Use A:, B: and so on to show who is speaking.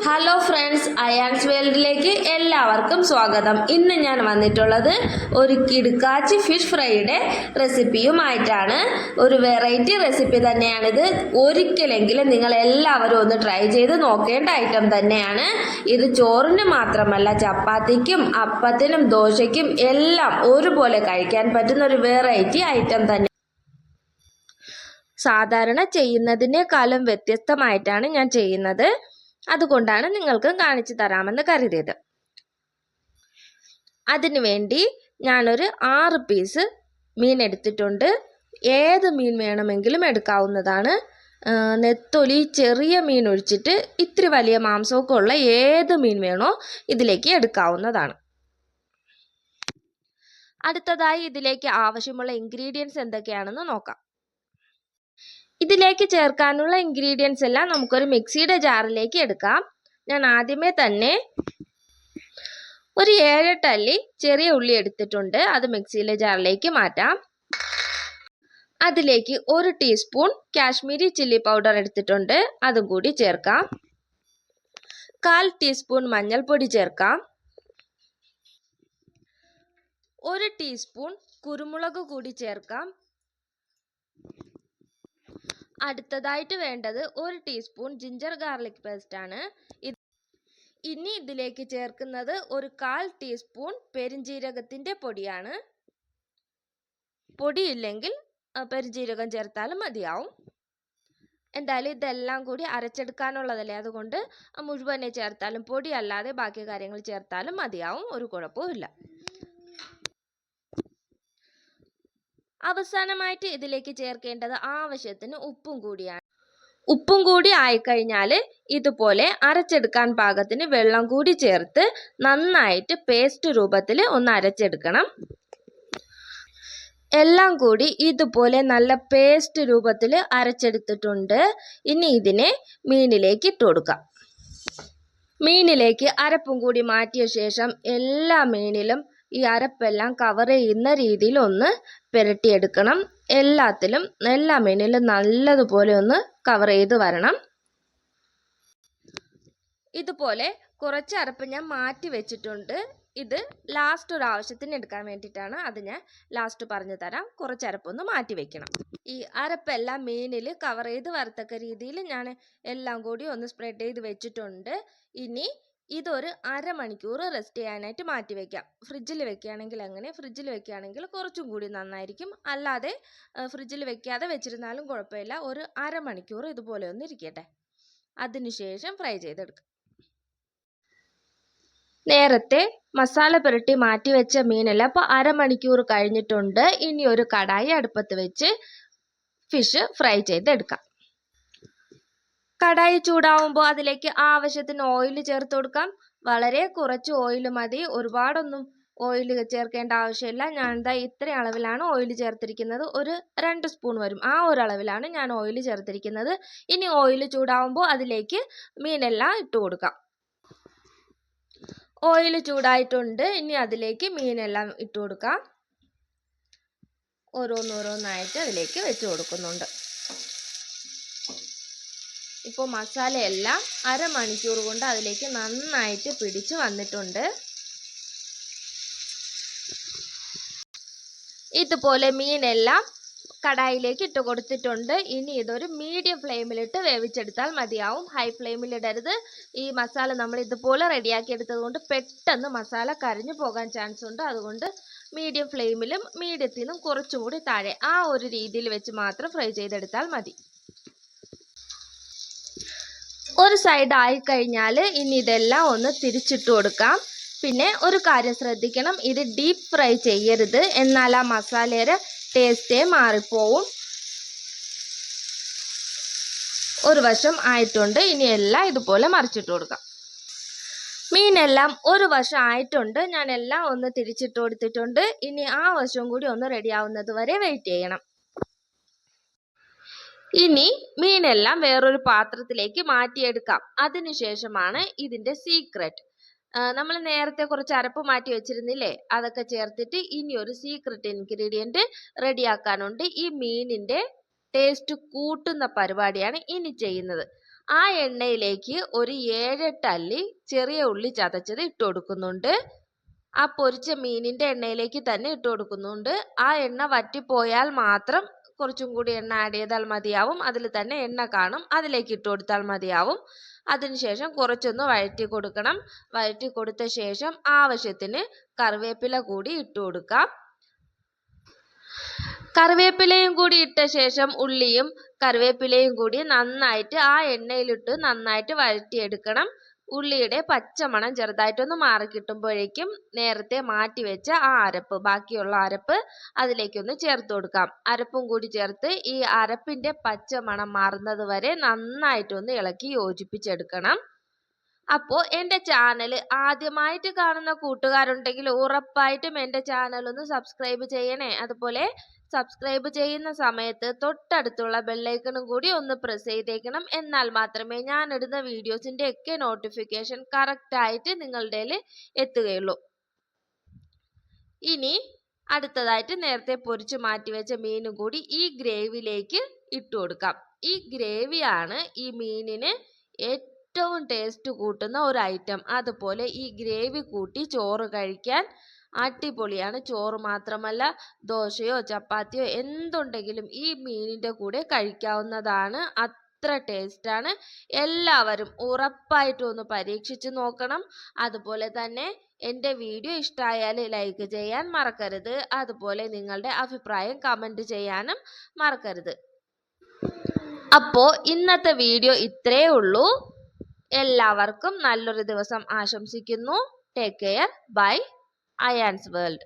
A: Hello friends, Ayan's വേൾഡിലേക്ക് എല്ലാവർക്കും സ്വാഗതം. ഇന്ന് ഞാൻ വന്നിട്ടുള്ളത് ഒരു കിടുക്കാച്ചി ഫിഷ് ഫ്രൈയുടെ റെസിപ്പിയുമായിട്ടാണ്. ഒരു വെറൈറ്റി റെസിപ്പി തന്നെയാണിത്. ഒരിക്കലെങ്കിലും നിങ്ങൾ എല്ലാവരും ഒന്ന് ട്രൈ ചെയ്ത് നോക്കേണ്ട ഐറ്റം തന്നെയാണ് ഇത്. ചോറിന് മാത്രമല്ല, ചപ്പാത്തിക്കും അപ്പത്തിനും ദോശയ്ക്കും എല്ലാം ഒരുപോലെ കഴിക്കാൻ പറ്റുന്ന ഒരു വെറൈറ്റി ഐറ്റം തന്നെ. സാധാരണ ചെയ്യുന്നതിനേക്കാളും വ്യത്യസ്തമായിട്ടാണ് ഞാൻ ചെയ്യുന്നത്. അതുകൊണ്ടാണ് നിങ്ങൾക്ക് കാണിച്ചു തരാമെന്ന് കരുതിയത്. അതിനുവേണ്ടി ഞാനൊരു 6 പീസ് മീൻ എടുത്തിട്ടുണ്ട്. ഏത് മീൻ വേണമെങ്കിലും എടുക്കാവുന്നതാണ്. നെത്തൊലി ചെറിയ മീൻ ഒഴിച്ചിട്ട് ഇത്തിരി വലിയ മാംസമൊക്കെ ഉള്ള ഏത് മീൻ വേണോ ഇതിലേക്ക് എടുക്കാവുന്നതാണ്. അടുത്തതായി ഇതിലേക്ക് ആവശ്യമുള്ള ഇൻഗ്രീഡിയൻസ് എന്തൊക്കെയാണെന്ന് നോക്കാം. ഇതിലേക്ക് ചേർക്കാനുള്ള ഇൻഗ്രീഡിയൻസ് എല്ലാം നമുക്കൊരു മിക്സിയുടെ ജാറിലേക്ക് എടുക്കാം. ഞാൻ ആദ്യമേ തന്നെ ഒരു 7-8 അല്ലി ചെറിയ ഉള്ളി എടുത്തിട്ടുണ്ട്. അത് മിക്സിയിലെ ജാറിലേക്ക് മാറ്റാം. അതിലേക്ക് 1 ടീസ്പൂൺ കാശ്മീരി ചില്ലി പൗഡർ എടുത്തിട്ടുണ്ട്. അതും കൂടി ചേർക്കാം. 1/4 ടീസ്പൂൺ മഞ്ഞൾപ്പൊടി ചേർക്കാം. 1 ടീസ്പൂൺ കുരുമുളക് കൂടി ചേർക്കാം. അടുത്തതായിട്ട് വേണ്ടത് 1 ടീസ്പൂൺ ജിഞ്ചർ ഗാർലിക് പേസ്റ്റ് ആണ്. ഇനി ഇതിലേക്ക് ചേർക്കുന്നത് ഒരു 1/4 ടീസ്പൂൺ പെരിഞ്ജീരകത്തിൻ്റെ പൊടിയാണ്. പൊടിയില്ലെങ്കിൽ പെരിഞ്ജീരകം ചേർത്താലും മതിയാവും. എന്തായാലും ഇതെല്ലാം കൂടി അരച്ചെടുക്കാനുള്ളതല്ലേ, അതുകൊണ്ട് മുഴുവനെ ചേർത്താലും പൊടി അല്ലാതെ ബാക്കി കാര്യങ്ങൾ ചേർത്താലും മതിയാവും. ഒരു കുഴപ്പമില്ല. അവസാനമായിട്ട് ഇതിലേക്ക് ചേർക്കേണ്ടത് ആവശ്യത്തിന് ഉപ്പും കൂടിയാണ്. ഉപ്പും കൂടി ആയിക്കഴിഞ്ഞാൽ ഇതുപോലെ അരച്ചെടുക്കാൻ പാകത്തിന് വെള്ളം കൂടി ചേർത്ത് നന്നായിട്ട് പേസ്റ്റ് രൂപത്തിൽ ഒന്ന് അരച്ചെടുക്കണം. എല്ലാം കൂടി ഇതുപോലെ നല്ല പേസ്റ്റ് രൂപത്തിൽ അരച്ചെടുത്തിട്ടുണ്ട്. ഇനി ഇതിനെ മീനിലേക്ക് ഇട്ട് കൊടുക്കാം. മീനിലേക്ക് അരപ്പും കൂടി മാറ്റിയ ശേഷം എല്ലാ മീനിലും ഈ അരപ്പെല്ലാം കവർ ചെയ്യുന്ന രീതിയിൽ ഒന്ന് പുരട്ടിയെടുക്കണം. എല്ലാ മീനിലും നല്ലതുപോലെ ഒന്ന് കവർ ചെയ്ത് വരണം. ഇതുപോലെ കുറച്ച് അരപ്പ് ഞാൻ മാറ്റി വെച്ചിട്ടുണ്ട്. ഇത് ലാസ്റ്റ് ഒരു ആവശ്യത്തിന് എടുക്കാൻ വേണ്ടിയിട്ടാണ്. അത് ഞാൻ ലാസ്റ്റ് പറഞ്ഞു തരാം. കുറച്ച് അരപ്പൊന്ന് മാറ്റി വെക്കണം. ഈ അരപ്പെല്ലാം മീനിൽ കവർ ചെയ്ത് വരത്തക്ക രീതിയിൽ ഞാൻ എല്ലാം കൂടി ഒന്ന് സ്പ്രെഡ് ചെയ്ത് വെച്ചിട്ടുണ്ട്. ഇനി ഇതൊരു അരമണിക്കൂർ റെസ്റ്റ് ചെയ്യാനായിട്ട് മാറ്റി വയ്ക്കാം. ഫ്രിഡ്ജിൽ വെക്കുകയാണെങ്കിൽ അങ്ങനെ, ഫ്രിഡ്ജിൽ വെക്കുകയാണെങ്കിൽ കുറച്ചും കൂടി നന്നായിരിക്കും. അല്ലാതെ ഫ്രിഡ്ജിൽ വെക്കാതെ വെച്ചിരുന്നാലും കുഴപ്പമില്ല. ഒരു അരമണിക്കൂർ ഇതുപോലെ ഒന്ന് ഇരിക്കട്ടെ. അതിനുശേഷം ഫ്രൈ ചെയ്തെടുക്കാം. നേരത്തെ മസാല പുരട്ടി മാറ്റി വെച്ച മീനെല്ലാം ഇപ്പോൾ അരമണിക്കൂർ കഴിഞ്ഞിട്ടുണ്ട്. ഇനി ഒരു കടായി അടുപ്പത്ത് വെച്ച് ഫിഷ് ഫ്രൈ ചെയ്തെടുക്കാം. കടായി ചൂടാവുമ്പോൾ അതിലേക്ക് ആവശ്യത്തിന് ഓയിൽ ചേർത്ത് കൊടുക്കാം. വളരെ കുറച്ച് ഓയിൽ മതി. ഒരുപാടൊന്നും ഓയിൽ ചേർക്കേണ്ട ആവശ്യമില്ല. ഞാൻ ഇത്ര അളവിലാണ് ഓയിൽ ചേർത്തിരിക്കുന്നത്. ഒരു 2 സ്പൂൺ വരും. ആ ഒരു അളവിലാണ് ഞാൻ ഓയിൽ ചേർത്തിരിക്കുന്നത്. ഇനി ഓയിൽ ചൂടാവുമ്പോൾ അതിലേക്ക് മീനെല്ലാം ഇട്ട് കൊടുക്കാം. ഓയിൽ ചൂടായിട്ടുണ്ട്. ഇനി അതിലേക്ക് മീനെല്ലാം ഇട്ട് കൊടുക്കാം. ഓരോന്നോരോന്നായിട്ട് അതിലേക്ക് വെച്ച് കൊടുക്കുന്നുണ്ട്. ഇപ്പോൾ മസാലയെല്ലാം അരമണിക്കൂർ കൊണ്ട് അതിലേക്ക് നന്നായിട്ട് പിടിച്ച് വന്നിട്ടുണ്ട്. ഇതുപോലെ മീനെല്ലാം കടായിലേക്ക് ഇട്ട് കൊടുത്തിട്ടുണ്ട്. ഇനി ഇതൊരു മീഡിയം ഫ്ലെയിമിലിട്ട് വേവിച്ചെടുത്താൽ മതിയാവും. ഹൈ ഫ്ലെയിമിലിടരുത്. ഈ മസാല നമ്മൾ ഇതുപോലെ റെഡിയാക്കി എടുത്തത് കൊണ്ട് പെട്ടെന്ന് മസാല കരിഞ്ഞു പോകാൻ ചാൻസ് ഉണ്ട്. അതുകൊണ്ട് മീഡിയം ഫ്ലെയിമിലും മീഡിയത്തിനും കുറച്ചും കൂടി താഴെ ആ ഒരു രീതിയിൽ വെച്ച് മാത്രം ഫ്രൈ ചെയ്തെടുത്താൽ മതി. ഒരു സൈഡ് ആയിക്കഴിഞ്ഞാൽ ഇനി ഇതെല്ലാം ഒന്ന് തിരിച്ചിട്ട് കൊടുക്കാം. പിന്നെ ഒരു കാര്യം ശ്രദ്ധിക്കണം, ഇത് ഡീപ്പ് ഫ്രൈ ചെയ്യരുത്. എന്നാൽ ആ മസാലയുടെ ടേസ്റ്റേ മാറിപ്പോവും. ഒരു വശം ആയിട്ടുണ്ട്. ഇനി എല്ലാം ഇതുപോലെ മറിച്ചിട്ട് കൊടുക്കാം. മീനെല്ലാം ഒരു വശം ആയിട്ടുണ്ട്. ഞാൻ എല്ലാം ഒന്ന് തിരിച്ചിട്ട് കൊടുത്തിട്ടുണ്ട്. ഇനി ആ വശവും കൂടി ഒന്ന് റെഡി ആവുന്നത് വരെ വെയിറ്റ് ചെയ്യണം. ഇനി മീനെല്ലാം വേറൊരു പാത്രത്തിലേക്ക് മാറ്റിയെടുക്കാം. അതിനുശേഷമാണ് ഇതിൻ്റെ സീക്രട്ട്. നമ്മൾ നേരത്തെ കുറച്ച് അരപ്പ് മാറ്റി വെച്ചിരുന്നില്ലേ, അതൊക്കെ ചേർത്തിട്ട് ഇനി ഒരു സീക്രട്ട് ഇൻഗ്രീഡിയൻറ്റ് റെഡിയാക്കാനുണ്ട്. ഈ മീനിൻ്റെ ടേസ്റ്റ് കൂട്ടുന്ന പരിപാടിയാണ് ഇനി ചെയ്യുന്നത്. ആ എണ്ണയിലേക്ക് ഒരു 7-8 അല്ലി ചെറിയ ഉള്ളി ചതച്ചത് ഇട്ട് കൊടുക്കുന്നുണ്ട്. ആ പൊരിച്ച മീനിന്റെ എണ്ണയിലേക്ക് തന്നെ ഇട്ട് കൊടുക്കുന്നുണ്ട്. ആ എണ്ണ വറ്റിപ്പോയാൽ മാത്രം കുറച്ചും കൂടി എണ്ണ ആഡ് ചെയ്താൽ മതിയാവും. അതിൽ തന്നെ എണ്ണ കാണും, അതിലേക്ക് ഇട്ട് കൊടുത്താൽ മതിയാവും. അതിനുശേഷം കുറച്ചൊന്ന് വഴറ്റി കൊടുക്കണം. വഴറ്റി കൊടുത്ത ശേഷം ആവശ്യത്തിന് കറിവേപ്പില കൂടി ഇട്ട് കൊടുക്കാം. കറിവേപ്പിലയും കൂടി ഇട്ട ശേഷം ഉള്ളിയും കറിവേപ്പിലയും കൂടി നന്നായിട്ട് ആ എണ്ണയിലിട്ട് നന്നായിട്ട് വഴറ്റിയെടുക്കണം. ഉള്ളിയുടെ പച്ചമണം ചെറുതായിട്ടൊന്ന് മാറി കിട്ടുമ്പോഴേക്കും നേരത്തെ മാറ്റി വെച്ച ആ അരപ്പ്, ബാക്കിയുള്ള അരപ്പ് അതിലേക്കൊന്ന് ചേർത്ത് കൊടുക്കാം. അരപ്പും കൂടി ചേർത്ത് ഈ അരപ്പിന്റെ പച്ചമണം മാറുന്നത് വരെ നന്നായിട്ടൊന്ന് ഇളക്കി യോജിപ്പിച്ചെടുക്കണം. അപ്പോൾ എൻ്റെ ചാനൽ ആദ്യമായിട്ട് കാണുന്ന കൂട്ടുകാരുണ്ടെങ്കിൽ ഉറപ്പായിട്ടും എൻ്റെ ചാനൽ ഒന്ന് സബ്സ്ക്രൈബ് ചെയ്യണേ. അതുപോലെ സബ്സ്ക്രൈബ് ചെയ്യുന്ന സമയത്ത് തൊട്ടടുത്തുള്ള ബെല്ലൈക്കണും കൂടി ഒന്ന് പ്രസ് ചെയ്തേക്കണം. എന്നാൽ മാത്രമേ ഞാൻ ഇടുന്ന വീഡിയോസിൻ്റെ ഒക്കെ നോട്ടിഫിക്കേഷൻ കറക്റ്റായിട്ട് നിങ്ങളുടെ എത്തുകയുള്ളൂ. ഇനി അടുത്തതായിട്ട് നേരത്തെ പൊരിച്ച് മാറ്റിവെച്ച മീനും കൂടി ഈ ഗ്രേവിയിലേക്ക് ഇട്ട് കൊടുക്കാം. ഈ ഗ്രേവിയാണ് ഈ മീനിന് ഏറ്റവും ടേസ്റ്റ് കൂട്ടുന്ന ഒരു ഐറ്റം. അതുപോലെ ഈ ഗ്രേവി കൂട്ടി ചോറ് കഴിക്കാൻ അടിപൊളിയാണ്. ചോറ് മാത്രമല്ല, ദോശയോ ചപ്പാത്തിയോ എന്തുണ്ടെങ്കിലും ഈ മീനിൻ്റെ കൂടെ കഴിക്കാവുന്നതാണ്. അത്ര ടേസ്റ്റാണ്. എല്ലാവരും ഉറപ്പായിട്ടും ഒന്ന് പരീക്ഷിച്ച് നോക്കണം. അതുപോലെ തന്നെ എൻ്റെ വീഡിയോ ഇഷ്ടമായാൽ ലൈക്ക് ചെയ്യാൻ മറക്കരുത്. അതുപോലെ നിങ്ങളുടെ അഭിപ്രായം കമൻറ്റ് ചെയ്യാനും മറക്കരുത്. അപ്പോൾ ഇന്നത്തെ വീഡിയോ ഇത്രയേ ഉള്ളൂ. എല്ലാവർക്കും നല്ലൊരു ദിവസം ആശംസിക്കുന്നു. Take care. Bye. Ayaan's world.